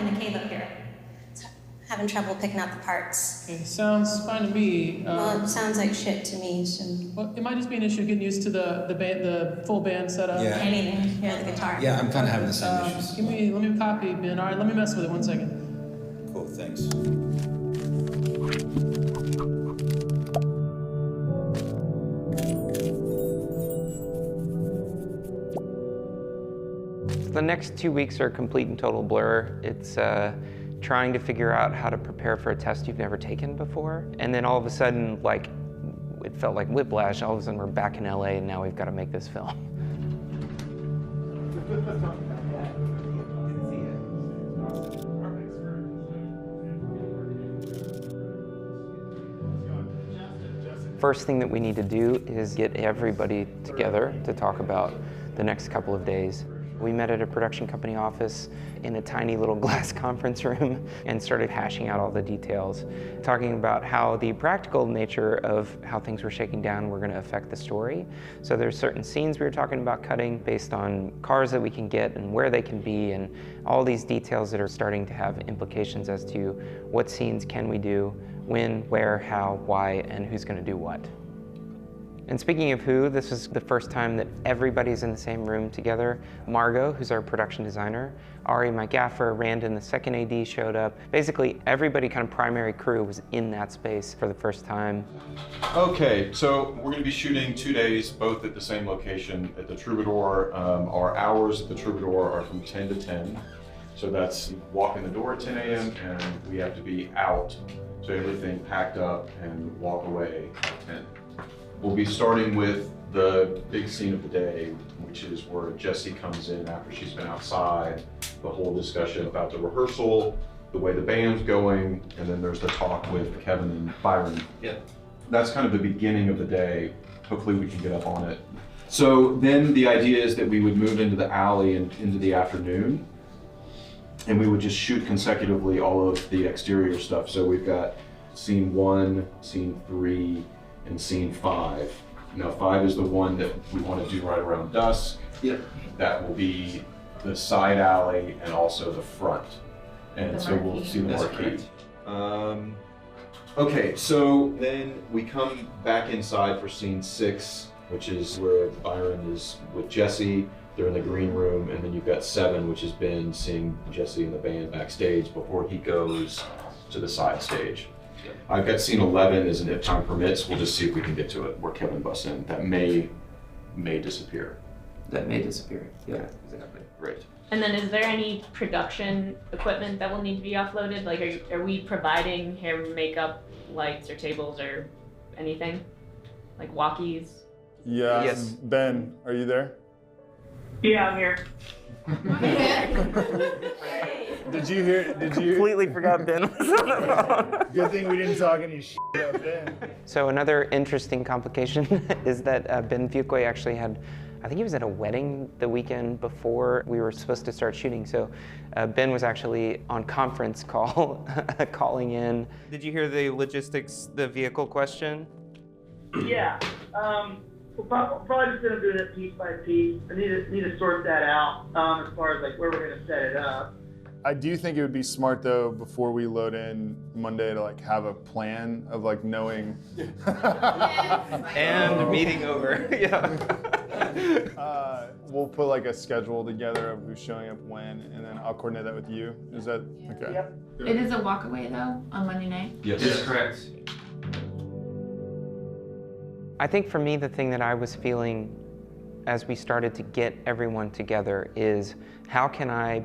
in the cave up here. It's having trouble picking out the parts. Okay, sounds fine to me. Well, it sounds like shit to me, so... Well, it might just be an issue getting used to the full band setup. Yeah. Can't even hear the guitar. Yeah, I'm kind of having the same issues. Let me copy, Ben. All right, let me mess with it 1 second. Cool, thanks. The next 2 weeks are a complete and total blur. It's trying to figure out how to prepare for a test you've never taken before. And then all of a sudden, like, it felt like whiplash. All of a sudden we're back in LA and now we've got to make this film. First thing that we need to do is get everybody together to talk about the next couple of days. We met at a production company office in a tiny little glass conference room and started hashing out all the details, talking about how the practical nature of how things were shaking down were going to affect the story. So there's certain scenes we were talking about cutting based on cars that we can get and where they can be, and all these details that are starting to have implications as to what scenes can we do, when, where, how, why, and who's going to do what. And speaking of who, this is the first time that everybody's in the same room together. Margot, who's our production designer, Ari, my gaffer, Randon, the second AD, showed up. Basically, everybody, kind of primary crew, was in that space for the first time. Okay, so we're going to be shooting 2 days, both at the same location at the Troubadour. Our hours at the Troubadour are from 10 to 10. So that's walk in the door at 10 a.m. and we have to be out. So everything packed up and walk away at 10. We'll be starting with the big scene of the day, which is where Jessie comes in after she's been outside, the whole discussion about the rehearsal, the way the band's going, and then there's the talk with Kevin and Byron. Yeah. That's kind of the beginning of the day. Hopefully we can get up on it. So then the idea is that we would move into the alley and into the afternoon, and we would just shoot consecutively all of the exterior stuff. So we've got scene 1, scene 3, and scene 5. Now 5 is the one that we want to do right around dusk. Yep. That will be the side alley and also the front. And so we'll see the marquee. Okay, so then we come back inside for scene 6, which is where Byron is with Jessie. They're in the green room, and then you've got 7, which has been seeing Jessie and the band backstage before he goes to the side stage. I've got scene 11 as an if time permits. We'll just see if we can get to it where Kevin busts in. That may disappear. That may disappear. Yeah, exactly. Right. And then is there any production equipment that will need to be offloaded? Like, are we providing hair, makeup, lights, or tables, or anything? Like walkies? Yeah. Yes. Ben, are you there? Yeah, I'm here. Did you hear? Completely forgot Ben was on the phone. Good thing we didn't talk any shit about Ben. So another interesting complication is that Ben Fuqua actually had, I think he was at a wedding the weekend before we were supposed to start shooting. So Ben was actually on conference call, calling in. Did you hear the logistics, the vehicle question? Yeah. We'll probably just end up doing it piece by piece. I need to sort that out as far as like where we're gonna set it up. I do think it would be smart though, before we load in Monday, to like have a plan of like knowing. And meeting over, yeah. We'll put like a schedule together of who's showing up when, and then I'll coordinate that with you. Is that okay? Yep. It is a walkaway though on Monday night. Yes. Correct. I think for me, the thing that I was feeling as we started to get everyone together is how can I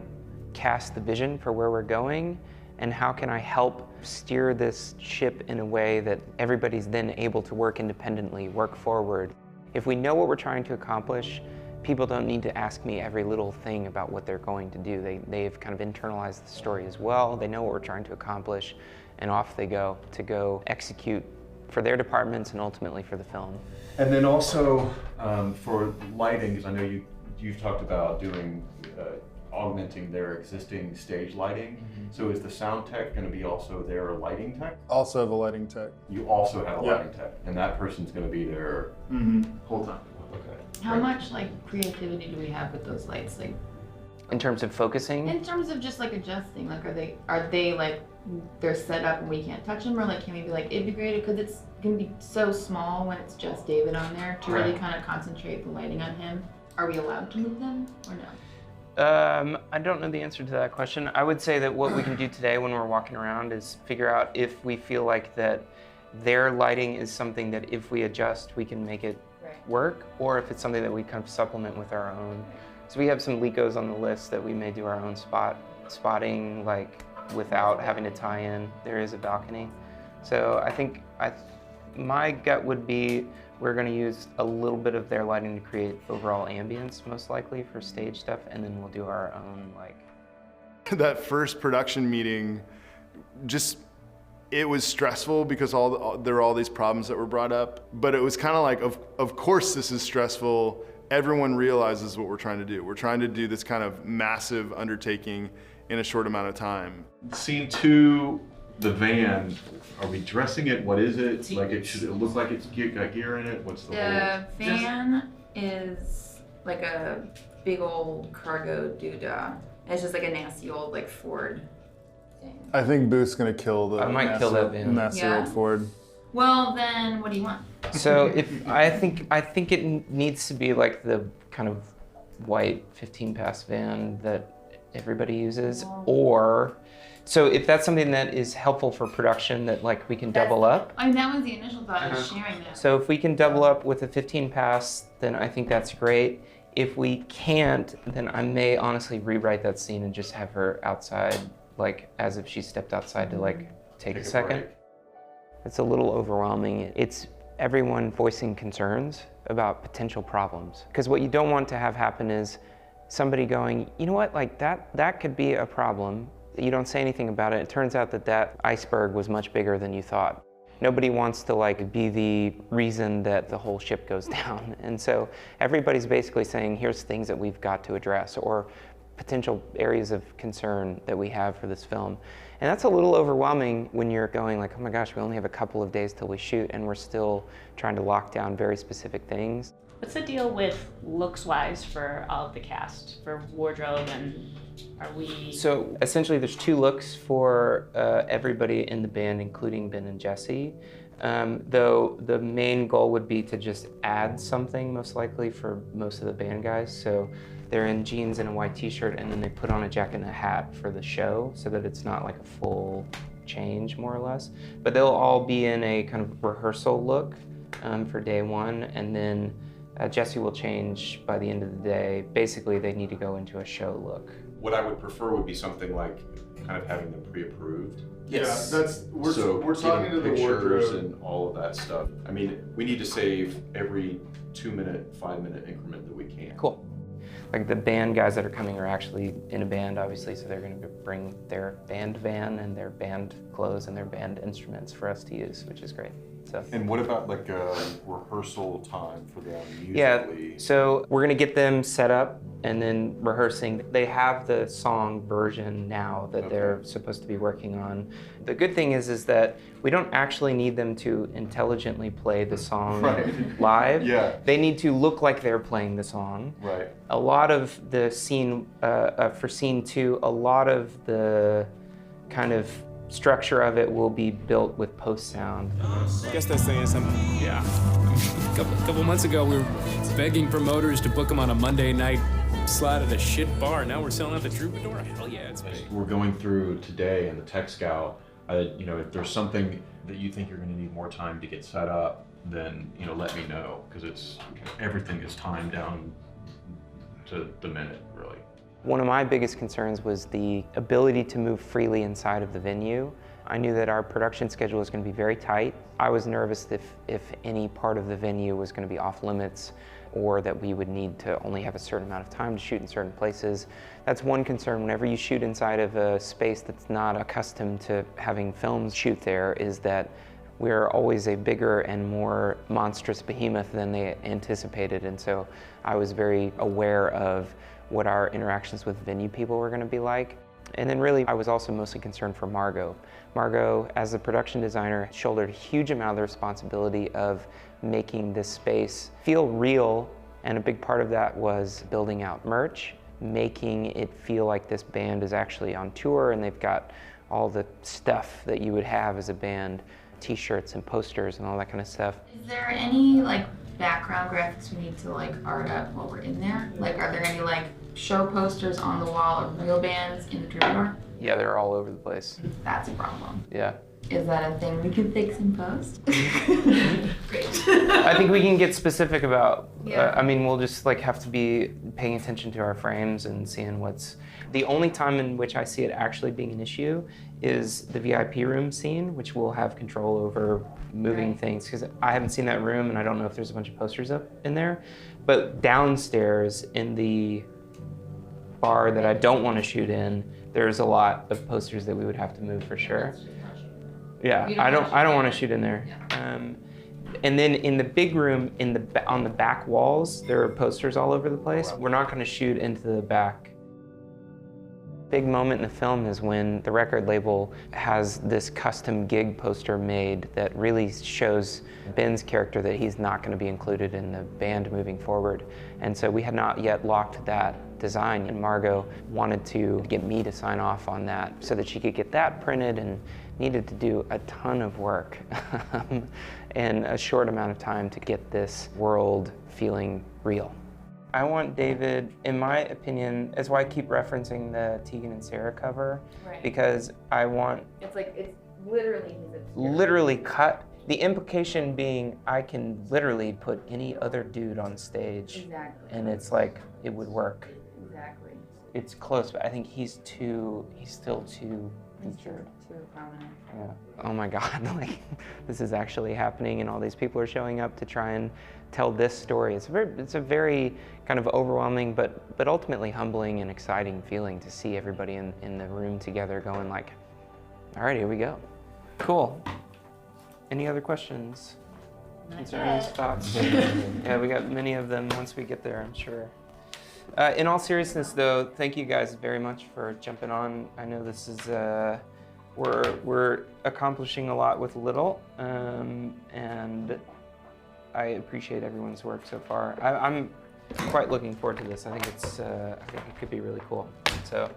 cast the vision for where we're going, and how can I help steer this ship in a way that everybody's then able to work independently, work forward. If we know what we're trying to accomplish, people don't need to ask me every little thing about what they're going to do. They've kind of internalized the story as well. They know what we're trying to accomplish, and off they go to go execute for their departments and ultimately for the film. And then also for lighting, because I know you've talked about doing augmenting their existing stage lighting. Mm-hmm. So is the sound tech going to be also their lighting tech? Also have a lighting tech. You also have a lighting tech, and that person's going to be there whole time. Okay. How much like creativity do we have with those lights? Like, In terms of focusing? In terms of just like adjusting, like are they like they're set up and we can't touch them, or like can we be like integrated? Because it's gonna be so small when it's just David on there to really kind of concentrate the lighting on him. Are we allowed to move them or no? I don't know the answer to that question. I would say that what we can do today when we're walking around is figure out if we feel like that their lighting is something that if we adjust, we can make it work, or if it's something that we kind of supplement with our own. So we have some Licos on the list that we may do our own spotting, like without having to tie in. There is a balcony. So I think my gut would be we're going to use a little bit of their lighting to create overall ambience, most likely for stage stuff, and then we'll do our own like. That first production meeting, just it was stressful because there were all these problems that were brought up. But it was kind of like, of course this is stressful. Everyone realizes what we're trying to do. We're trying to do this kind of massive undertaking in a short amount of time. Scene 2, the van, are we dressing it? What is it? Like should it look like it's got gear in it? What's the The van is like a big old cargo doodah. It's just like a nasty old like Ford thing. I think Booth's gonna kill the I might kill that van. nasty old Ford. Well, then what do you want? So I think it needs to be like the kind of white 15 pass van that everybody uses, or so if that's something that is helpful for production that like we can double up. I mean, that was the initial thought of sharing that. So if we can double up with a 15 pass, then I think that's great. If we can't, then I may honestly rewrite that scene and just have her outside, like as if she stepped outside to like take a second. break. It's a little overwhelming. It's everyone voicing concerns about potential problems. Because what you don't want to have happen is somebody going, you know what, like that could be a problem. You don't say anything about it. It turns out that iceberg was much bigger than you thought. Nobody wants to like be the reason that the whole ship goes down. And so everybody's basically saying, here's things that we've got to address, or potential areas of concern that we have for this film. And that's a little overwhelming when you're going like, oh my gosh, we only have a couple of days till we shoot and we're still trying to lock down very specific things. What's the deal with looks-wise for all of the cast, for wardrobe, and are we? So essentially there's 2 looks for everybody in the band, including Ben and Jesse. Though the main goal would be to just add something, most likely, for most of the band guys. So they're in jeans and a white t-shirt, and then they put on a jacket and a hat for the show so that it's not like a full change, more or less. But they'll all be in a kind of rehearsal look for day 1, and then Jesse will change by the end of the day. Basically, they need to go into a show look. What I would prefer would be something like kind of having them pre-approved. Yes. Yeah, we're talking to the pictures wardrobe and all of that stuff. I mean, we need to save every 2-minute, 5-minute increment that we can. Cool. Like the band guys that are coming are actually in a band, obviously, so they're going to bring their band van and their band clothes and their band instruments for us to use, which is great. So. And what about like a rehearsal time for them usually? Yeah, so we're gonna get them set up and then rehearsing. They have the song version now that they're supposed to be working on. The good thing is that we don't actually need them to intelligently play the song live. Yeah. They need to look like they're playing the song. Right. A lot of the scene, for scene 2, a lot of the kind of structure of it will be built with post sound. I guess that's saying something. Yeah. A couple months ago, we were begging promoters to book them on a Monday night slot at a shit bar. Now we're selling out the Troubadour. Hell yeah, it's big. We're going through today in the tech scout. If there's something that you think you're going to need more time to get set up, then let me know, because everything is timed down to the minute, really. One of my biggest concerns was the ability to move freely inside of the venue. I knew that our production schedule was going to be very tight. I was nervous if any part of the venue was going to be off limits, or that we would need to only have a certain amount of time to shoot in certain places. That's one concern whenever you shoot inside of a space that's not accustomed to having films shoot there, is that we're always a bigger and more monstrous behemoth than they anticipated. And so I was very aware of what our interactions with venue people were going to be like. And then really, I was also mostly concerned for Margot. Margot, as the production designer, shouldered a huge amount of the responsibility of making this space feel real, and a big part of that was building out merch, making it feel like this band is actually on tour and they've got all the stuff that you would have as a band, t-shirts and posters and all that kind of stuff. Is there any like background graphics we need to like art up while we're in there? Like, are there any like show posters on the wall of real bands in the Troubadour? Yeah, they're all over the place. That's a problem. Yeah. Is that a thing we can fix in post? Great. I think we can get specific about, Yeah. I mean, we'll just like have to be paying attention to our frames and seeing what's, the only time in which I see it actually being an issue is the VIP room scene, which we'll have control over moving things, because I haven't seen that room and I don't know if there's a bunch of posters up in there. But downstairs in the bar that I don't want to shoot in, there's a lot of posters that we would have to move for sure. Yeah, I don't want to shoot in there. And then in the big room, on the back walls, there are posters all over the place. We're not going to shoot into the back. Big moment in the film is when the record label has this custom gig poster made that really shows Ben's character that he's not going to be included in the band moving forward. And so we had not yet locked that design, and Margot wanted to get me to sign off on that so that she could get that printed, and needed to do a ton of work in a short amount of time to get this world feeling real. I want David, in my opinion, that's why I keep referencing the Tegan and Sarah cover, Right. because I want It's like, it's literally his obscure. literally cut, the implication being I can literally put any other dude on stage Exactly. and it's like, it would work. Exactly. It's close, but I think he's still too featured. Too prominent. Yeah. Oh my God, like this is actually happening and all these people are showing up to try and tell this story. It's a very kind of overwhelming but ultimately humbling and exciting feeling to see everybody in the room together going like, all right, here we go. Cool. Any other questions? Concerns, thoughts? Yeah, we got many of them once we get there, I'm sure. In all seriousness though, thank you guys very much for jumping on. I know this is, we're accomplishing a lot with little, and I appreciate everyone's work so far. I'm quite looking forward to this. I think I think it could be really cool. So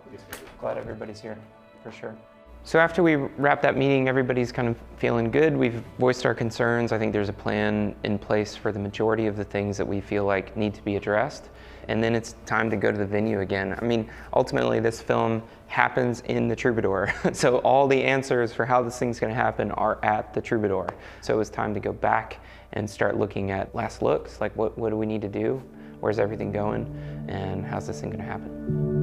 glad everybody's here, for sure. So after we wrap that meeting, everybody's kind of feeling good. We've voiced our concerns. I think there's a plan in place for the majority of the things that we feel like need to be addressed. And then it's time to go to the venue again. I mean, ultimately this film happens in the Troubadour. So all the answers for how this thing's gonna happen are at the Troubadour. So it's time to go back and start looking at last looks, like what do we need to do? Where's everything going? And how's this thing gonna happen?